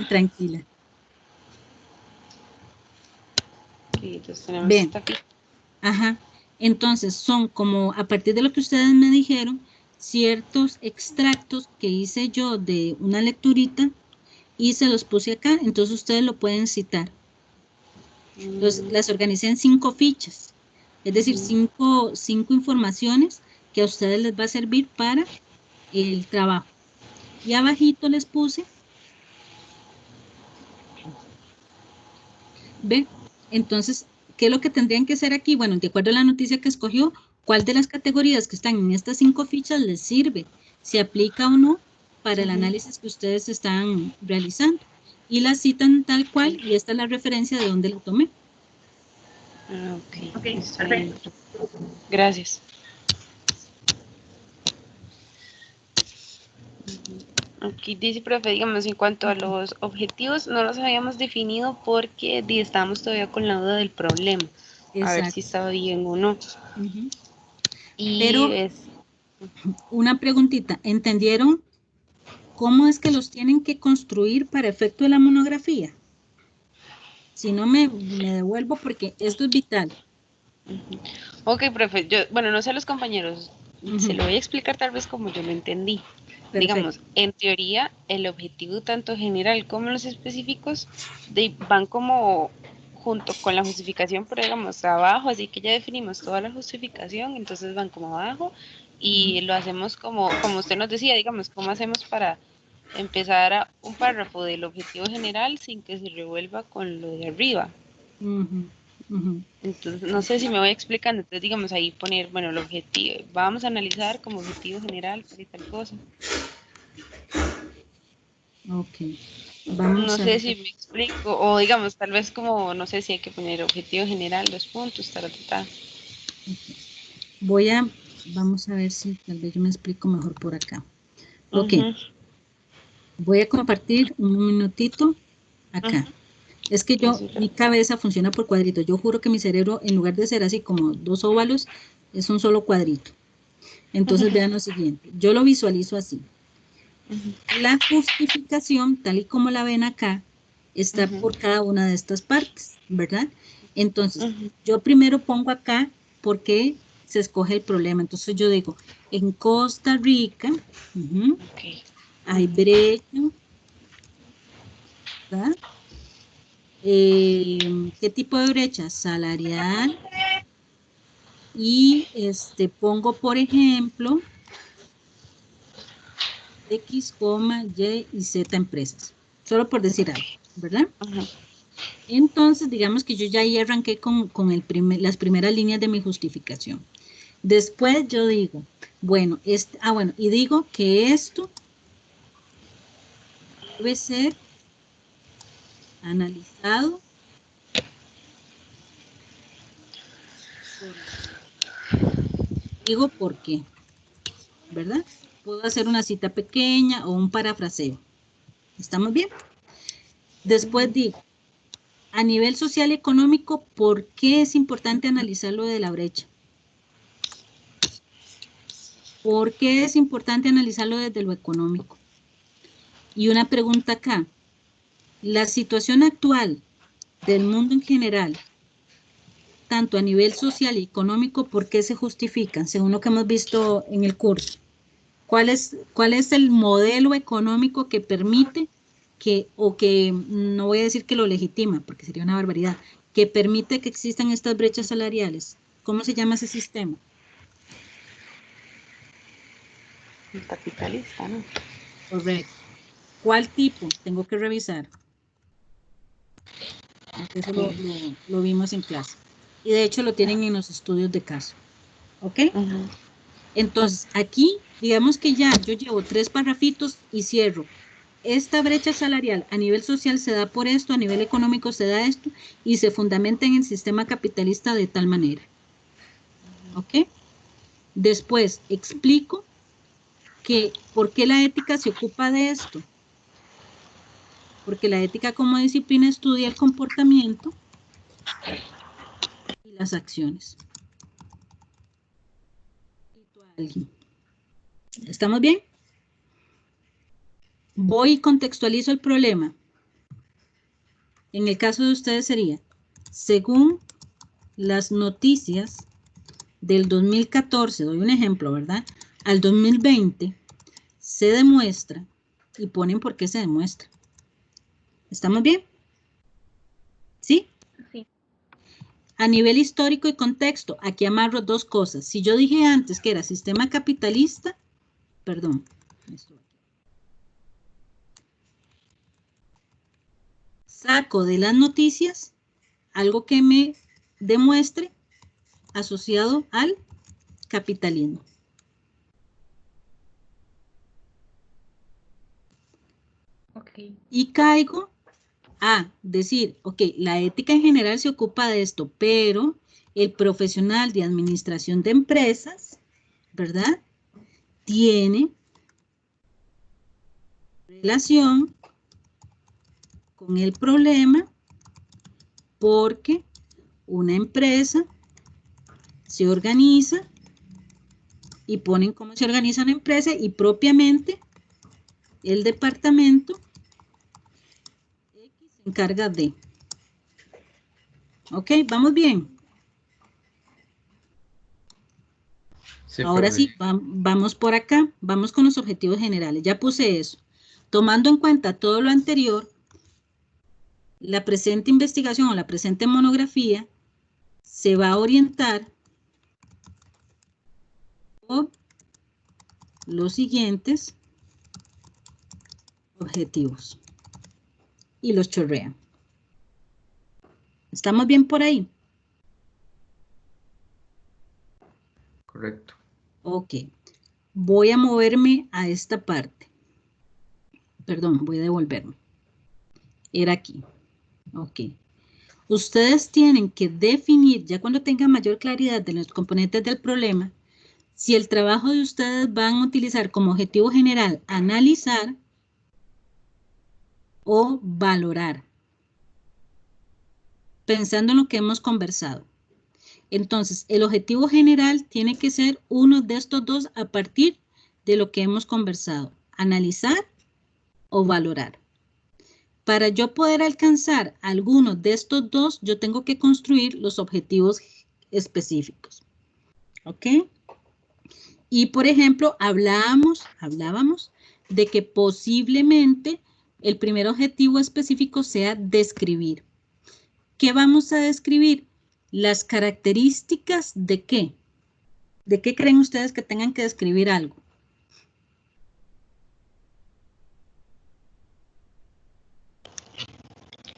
tranquila. Ven. Ajá. Entonces, son como, a partir de lo que ustedes me dijeron, ciertos extractos que hice yo de una lecturita y se los puse acá, entonces ustedes lo pueden citar. Entonces, las organicé en 5 fichas, es decir, 5 informaciones que a ustedes les va a servir para el trabajo. Y abajito les puse, ¿ven? Entonces, ¿qué es lo que tendrían que hacer aquí? Bueno, de acuerdo a la noticia que escogió, ¿cuál de las categorías que están en estas 5 fichas les sirve? ¿Se aplica o no para el análisis que ustedes están realizando? Y la citan tal cual, y esta es la referencia de donde la tomé. Ok, perfecto. Gracias. Aquí dice, profe, digamos, en cuanto a los objetivos, no los habíamos definido porque estábamos todavía con la duda del problema. Exacto. A ver si estaba bien o no. Pero, una preguntita, ¿entendieron cómo es que los tienen que construir para efecto de la monografía? Si no, me devuelvo porque esto es vital. Ok, profe, bueno, no sé a los compañeros, se lo voy a explicar tal vez como yo lo entendí. Perfecto. Digamos, en teoría, el objetivo tanto general como los específicos van como junto con la justificación, pero digamos abajo, así que ya definimos toda la justificación, entonces van como abajo y lo hacemos como usted nos decía, digamos, ¿cómo hacemos para empezar a un párrafo del objetivo general sin que se revuelva con lo de arriba? Entonces, no sé si me voy explicando, entonces digamos ahí poner, bueno, el objetivo, vamos a analizar como objetivo general y tal cosa. Ok. No sé si me explico, o digamos, tal vez como, no sé si hay que poner objetivo general, 2 puntos, taratata. Vamos a ver si tal vez yo me explico mejor por acá. Ok. Voy a compartir un minutito acá. Es que mi cabeza funciona por cuadritos. Yo juro que mi cerebro, en lugar de ser así como 2 óvalos, es un solo cuadrito. Entonces, vean lo siguiente. Yo lo visualizo así. La justificación, tal y como la ven acá, está por cada una de estas partes, ¿verdad? Entonces, yo primero pongo acá por qué se escoge el problema. Entonces, yo digo, en Costa Rica hay brecha, ¿verdad? ¿Qué tipo de brecha? Salarial. Y pongo, por ejemplo, X, Y y Z empresas. Solo por decir algo, ¿verdad? Entonces, digamos que yo ya ahí arranqué con las primeras líneas de mi justificación. Después yo digo, bueno, y digo que esto debe ser analizado digo por qué, ¿verdad? Puedo hacer una cita pequeña o un parafraseo. ¿Estamos bien? Después digo, a nivel social y económico, ¿por qué es importante analizar lo de la brecha? ¿Por qué es importante analizarlo desde lo económico? Y una pregunta acá. La situación actual del mundo en general, tanto a nivel social y económico, ¿por qué se justifican? Según lo que hemos visto en el curso. ¿Cuál es el modelo económico que permite que, o que, no voy a decir que lo legitima, porque sería una barbaridad, que permite que existan estas brechas salariales? ¿Cómo se llama ese sistema? El capitalista, ¿no? Correcto. ¿Cuál tipo? Tengo que revisar. Eso lo vimos en clase. Y de hecho lo tienen en los estudios de caso. ¿Ok? Entonces, aquí, digamos que ya yo llevo 3 parrafitos y cierro. Esta brecha salarial a nivel social se da por esto, a nivel económico se da esto, y se fundamenta en el sistema capitalista de tal manera. ¿Ok? Después, explico que por qué la ética se ocupa de esto. Porque la ética como disciplina estudia el comportamiento y las acciones. ¿Estamos bien? Voy y contextualizo el problema. En el caso de ustedes sería, según las noticias del 2014, doy un ejemplo, ¿verdad? Al 2020 se demuestra, y ponen por qué se demuestra. ¿Estamos bien? ¿Sí? Sí. A nivel histórico y contexto, aquí amarro 2 cosas. Si yo dije antes que era sistema capitalista, perdón. Saco de las noticias algo que me demuestre asociado al capitalismo. Okay. Y caigo a decir, ok, la ética en general se ocupa de esto, pero el profesional de administración de empresas, ¿verdad? Tiene relación con el problema porque una empresa se organiza y ponen cómo se organiza una empresa y propiamente el departamento X se encarga de. Ok, ¿vamos bien? Sí, Ahora sí, vamos por acá, vamos con los objetivos generales. Ya puse eso. Tomando en cuenta todo lo anterior, la presente investigación o la presente monografía se va a orientar por los siguientes objetivos. Y los chorrean. ¿Estamos bien por ahí? correcto. Ok. Voy a moverme a esta parte. Perdón, voy a devolverme. Era aquí. Ok. Ustedes tienen que definir, ya cuando tengan mayor claridad de los componentes del problema, si el trabajo de ustedes van a utilizar como objetivo general analizar o valorar, pensando en lo que hemos conversado. Entonces, el objetivo general tiene que ser uno de estos dos a partir de lo que hemos conversado, analizar o valorar. Para yo poder alcanzar alguno de estos dos, yo tengo que construir los objetivos específicos. ¿Ok? Y, por ejemplo, hablábamos de que posiblemente el primer objetivo específico sea describir. ¿Qué vamos a describir? Las características de qué. ¿De qué creen ustedes que tengan que describir algo?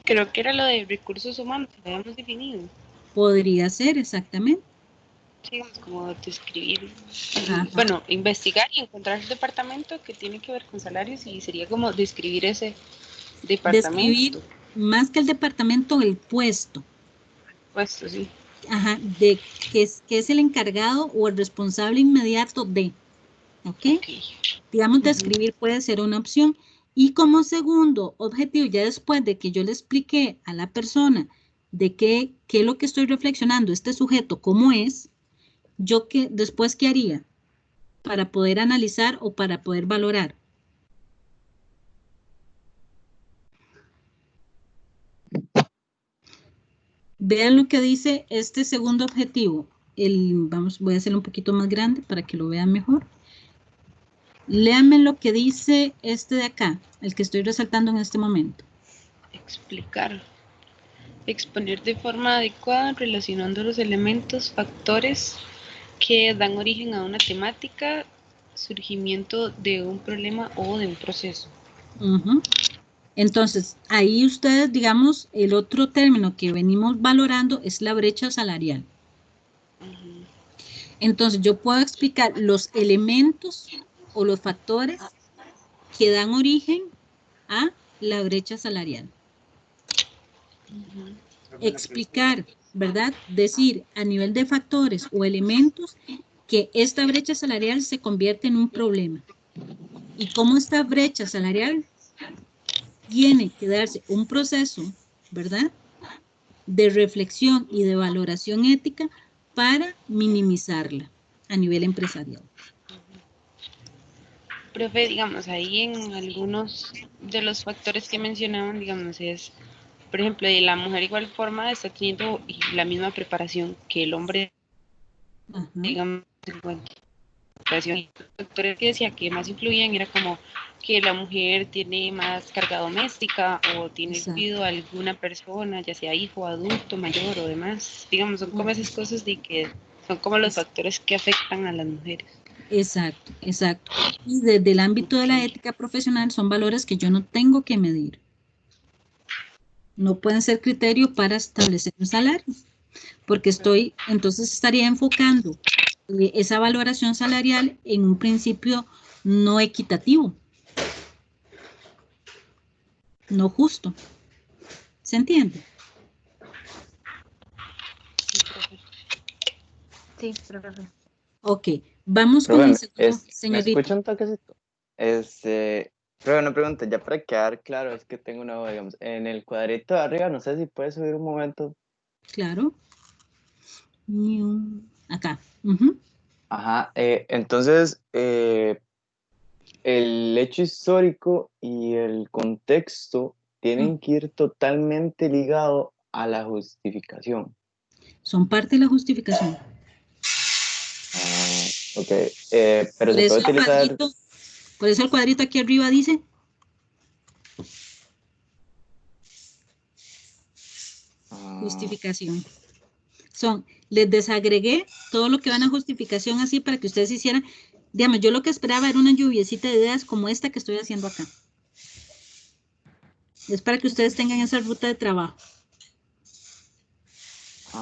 Creo que era lo de recursos humanos, que habíamos definido. Podría ser, exactamente. Sí, como describir, bueno, investigar y encontrar el departamento que tiene que ver con salarios y sería como describir ese departamento. Describir más que el departamento, el puesto. Puesto, sí. Ajá, de que es el encargado o el responsable inmediato de. ¿Ok? Digamos, describir puede ser una opción. Y como segundo objetivo, ya después de que yo le expliqué a la persona de qué es lo que estoy reflexionando, este sujeto, cómo es, yo después, ¿qué haría? Para poder analizar o para poder valorar. Vean lo que dice este segundo objetivo. Voy a hacerlo un poquito más grande para que lo vean mejor. Léanme lo que dice este de acá, el que estoy resaltando en este momento. Explicar. Exponer de forma adecuada relacionando los elementos, factores que dan origen a una temática, surgimiento de un problema o de un proceso. Entonces, ahí ustedes, digamos, el otro término que venimos valorando es la brecha salarial. Entonces, yo puedo explicar los elementos o los factores que dan origen a la brecha salarial. Explicar, ¿verdad? Decir a nivel de factores o elementos que esta brecha salarial se convierte en un problema. Y cómo esta brecha salarial tiene que darse un proceso, ¿verdad?, de reflexión y de valoración ética para minimizarla a nivel empresarial. Profe, digamos, ahí en algunos de los factores que mencionaban, digamos, es, por ejemplo, la mujer igual forma está teniendo la misma preparación que el hombre, digamos, en cuanto a preparación. Y los factores que decía que más influían era como que la mujer tiene más carga doméstica o tiene cuidado a alguna persona, ya sea hijo, adulto, mayor o demás. Digamos, son como esas cosas de que son como los factores que afectan a las mujeres. Exacto, exacto. Y desde el ámbito de la ética profesional son valores que yo no tengo que medir. No pueden ser criterio para establecer un salario, porque entonces estaría enfocando esa valoración salarial en un principio no equitativo, no justo. ¿Se entiende? Sí, profe. Ok, vamos con el segundo, señorita. ¿Me escucha un toquecito? Pero una pregunta, ya para quedar claro, es que tengo una duda, digamos, en el cuadrito de arriba, no sé si puedes subir un momento. Claro. Acá. Ajá, entonces, el hecho histórico y el contexto tienen que ir totalmente ligados a la justificación. Son parte de la justificación. Ok, pero se puede utilizar... Por eso el cuadrito aquí arriba dice... Justificación. Les desagregué todo lo que van a justificación así para que ustedes hicieran... Digamos, yo lo que esperaba era una lluviecita de ideas como esta que estoy haciendo acá. Es para que ustedes tengan esa ruta de trabajo.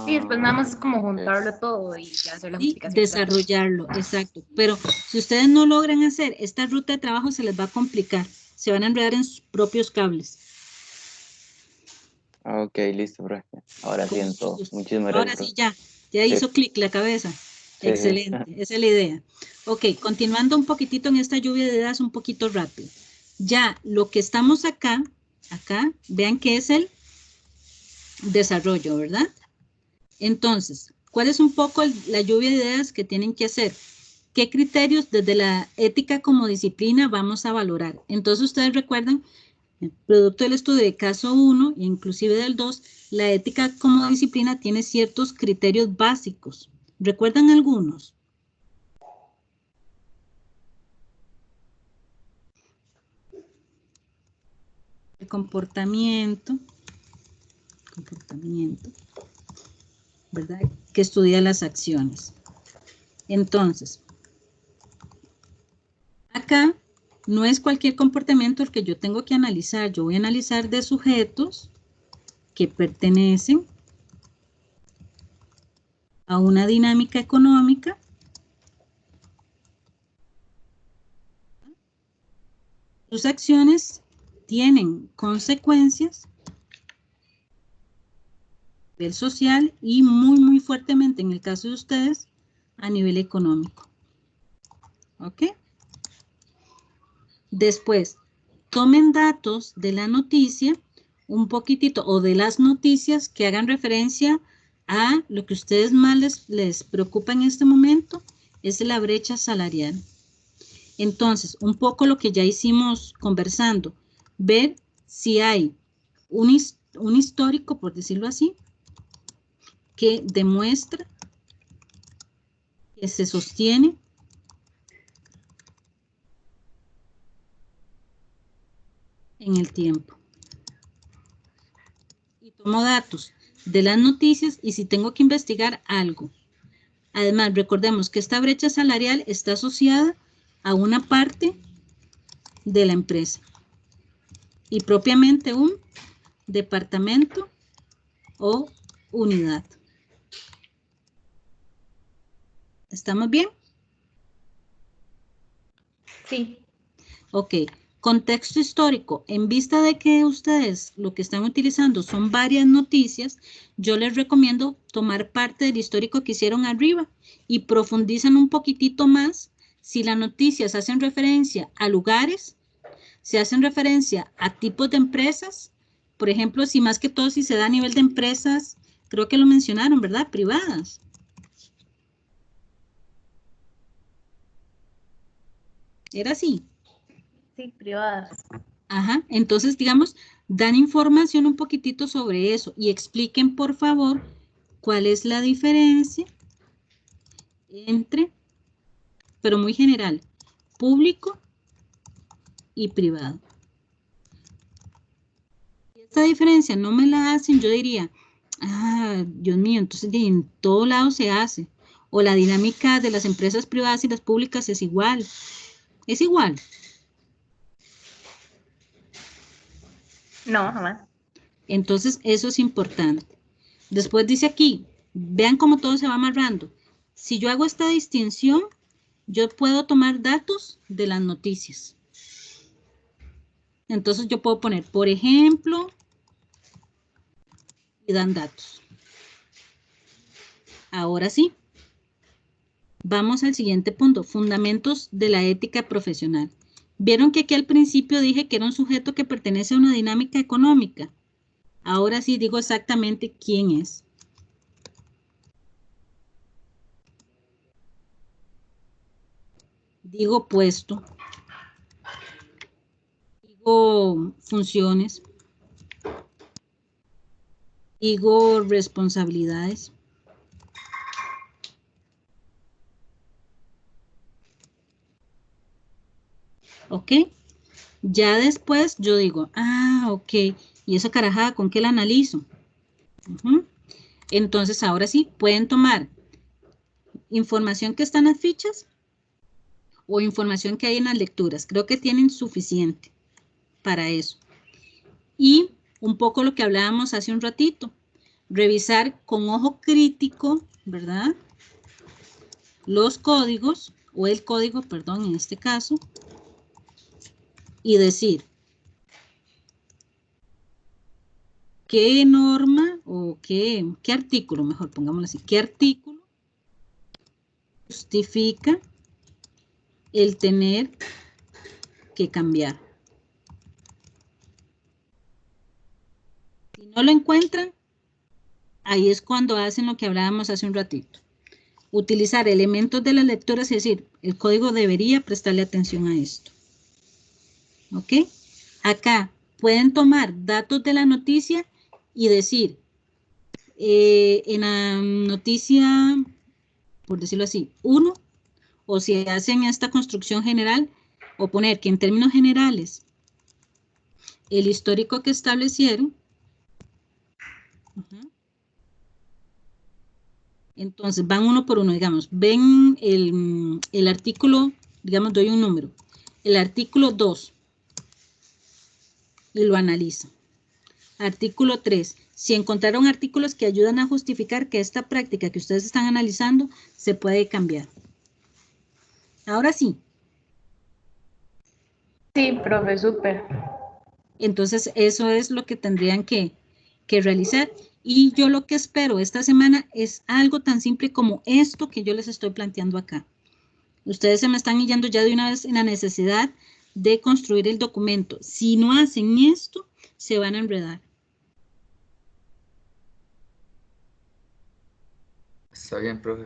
Sí, después nada más es como juntarlo todo y hacer la justificación. Y desarrollarlo, exacto. Pero si ustedes no logran hacer esta ruta de trabajo, se les va a complicar. Se van a enredar en sus propios cables. Ok, listo, profe. Ahora sí, muchísimas gracias. Ahora sí, ya hizo clic la cabeza. Sí, excelente, sí. Esa es la idea. Ok, continuando un poquitito en esta lluvia de ideas, un poquito rápido. Ya, lo que estamos acá, vean que es el desarrollo, ¿verdad? Entonces, ¿cuál es un poco la lluvia de ideas que tienen que hacer? ¿Qué criterios desde la ética como disciplina vamos a valorar? Entonces, ustedes recuerdan, producto del estudio de caso 1 e inclusive del 2, la ética como disciplina tiene ciertos criterios básicos. ¿Recuerdan algunos? El comportamiento, ¿verdad? Que estudia las acciones. Entonces, acá no es cualquier comportamiento el que yo tengo que analizar. Yo voy a analizar de sujetos que pertenecen a una dinámica económica sus acciones tienen consecuencias a nivel social y muy fuertemente, en el caso de ustedes, a nivel económico. ¿Ok? Después, tomen datos de la noticia un poquitito, o de las noticias que hagan referencia a lo que a ustedes más les preocupa en este momento, es la brecha salarial. Entonces, un poco lo que ya hicimos conversando, ver si hay un histórico, por decirlo así, que demuestra que se sostiene en el tiempo. Y tomo datos de las noticias y si tengo que investigar algo. Además, recordemos que esta brecha salarial está asociada a una parte de la empresa y propiamente un departamento o unidad. ¿Estamos bien? Sí. Ok. Contexto histórico. En vista de que ustedes lo que están utilizando son varias noticias, yo les recomiendo tomar parte del histórico que hicieron arriba y profundizan un poquitito más. Si las noticias hacen referencia a lugares, se hacen referencia a tipos de empresas, por ejemplo, si más que todo si se da a nivel de empresas, creo que lo mencionaron, ¿verdad? Privadas. ¿Era así? Sí, privadas. Ajá, entonces, digamos, dan información un poquitito sobre eso y expliquen, por favor, cuál es la diferencia entre, pero muy general, público y privado. Si esta diferencia no me la hacen, yo diría, Dios mío, entonces en todo lado se hace. O la dinámica de las empresas privadas y las públicas es igual. Es igual. No, jamás. Entonces, eso es importante. Después dice aquí, vean cómo todo se va amarrando. Si yo hago esta distinción, yo puedo tomar datos de las noticias. Entonces, yo puedo poner, por ejemplo, y dan datos. Ahora sí. Vamos al siguiente punto, fundamentos de la ética profesional. Vieron que aquí al principio dije que era un sujeto que pertenece a una dinámica económica. Ahora sí digo exactamente quién es. Digo puesto. Digo funciones. Digo responsabilidades. ¿Ok? Ya después yo digo, ok, ¿y esa carajada con qué la analizo? Entonces, ahora sí, pueden tomar información que está en las fichas o información que hay en las lecturas. Creo que tienen suficiente para eso. Y un poco lo que hablábamos hace un ratito, revisar con ojo crítico, ¿verdad? Los códigos, o el código, perdón, en este caso, y decir, ¿qué norma o qué artículo, mejor pongámoslo así, qué artículo justifica el tener que cambiar? Si no lo encuentran, ahí es cuando hacen lo que hablábamos hace un ratito. Utilizar elementos de las lecturas, es decir, el código debería prestarle atención a esto. ¿Ok? Acá pueden tomar datos de la noticia y decir, en la noticia, por decirlo así, 1, o si hacen esta construcción general, o poner que en términos generales, el histórico que establecieron, entonces van uno por uno, digamos, ven el artículo, digamos, doy un número, el artículo 2, y lo analizan. Artículo 3, si encontraron artículos que ayudan a justificar que esta práctica que ustedes están analizando se puede cambiar. Ahora sí. Sí, profe, súper. Entonces, eso es lo que tendrían que realizar. Y yo lo que espero esta semana es algo tan simple como esto que yo les estoy planteando acá. Ustedes se me están guiando ya de una vez en la necesidad de construir el documento. Si no hacen esto, se van a enredar. Está bien, profe.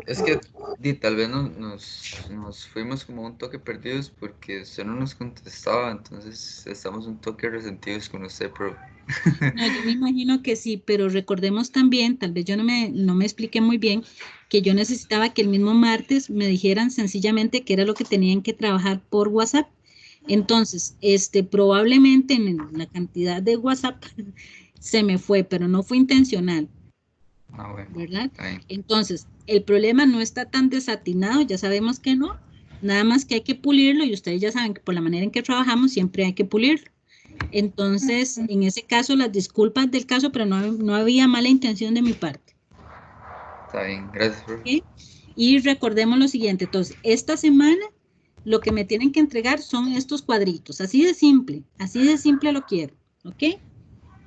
Es que tal vez nos fuimos como un toque perdidos porque usted no nos contestaba, entonces estamos un toque resentidos con usted, profe. No, yo me imagino que sí, pero recordemos también, tal vez yo no me expliqué muy bien, que yo necesitaba que el mismo martes me dijeran sencillamente qué era lo que tenían que trabajar por WhatsApp. Entonces, probablemente en la cantidad de WhatsApp se me fue, pero no fue intencional. Ah, bueno, ¿verdad? Entonces, el problema no está tan desatinado, ya sabemos que no, nada más que hay que pulirlo y ustedes ya saben que por la manera en que trabajamos siempre hay que pulirlo. Entonces, en ese caso, las disculpas del caso, pero no había mala intención de mi parte. Está bien, gracias, profe. ¿Okay? Y recordemos lo siguiente, entonces, esta semana lo que me tienen que entregar son estos cuadritos, así de simple lo quiero, ¿ok?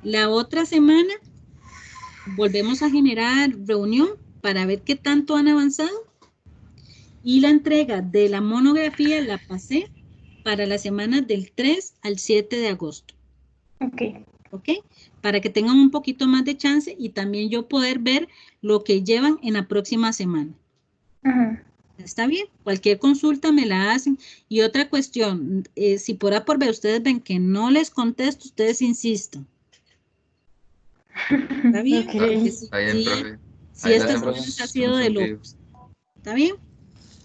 La otra semana volvemos a generar reunión para ver qué tanto han avanzado y la entrega de la monografía la pasé para las semanas del 3 al 7 de agosto. Ok, para que tengan un poquito más de chance y también yo poder ver lo que llevan en la próxima semana. ¿Está bien? Cualquier consulta me la hacen. Y otra cuestión, si por A por B ustedes ven que no les contesto, ustedes insistan. ¿Está bien? Okay. Está bien, profe. Si esta semana ha sido de locos. ¿Está bien?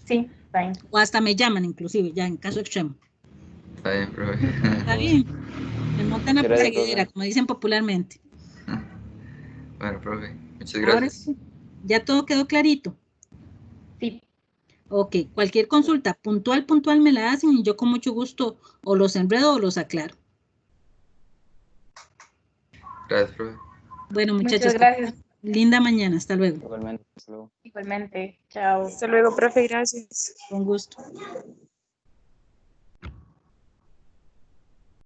Sí, está bien. O hasta me llaman inclusive, ya en caso extremo. Está bien, profe. Está bien. Me montan a perseguidera, como dicen popularmente. Bueno, profe, muchas gracias. Ahora, ¿ya todo quedó clarito? Sí. Ok, cualquier consulta puntual me la hacen y yo con mucho gusto o los enredo o los aclaro. Gracias, profe. Bueno, muchachos, muchas gracias. Linda mañana, hasta luego. Igualmente, hasta luego. Igualmente, chao. Hasta luego, profe, gracias. Con gusto.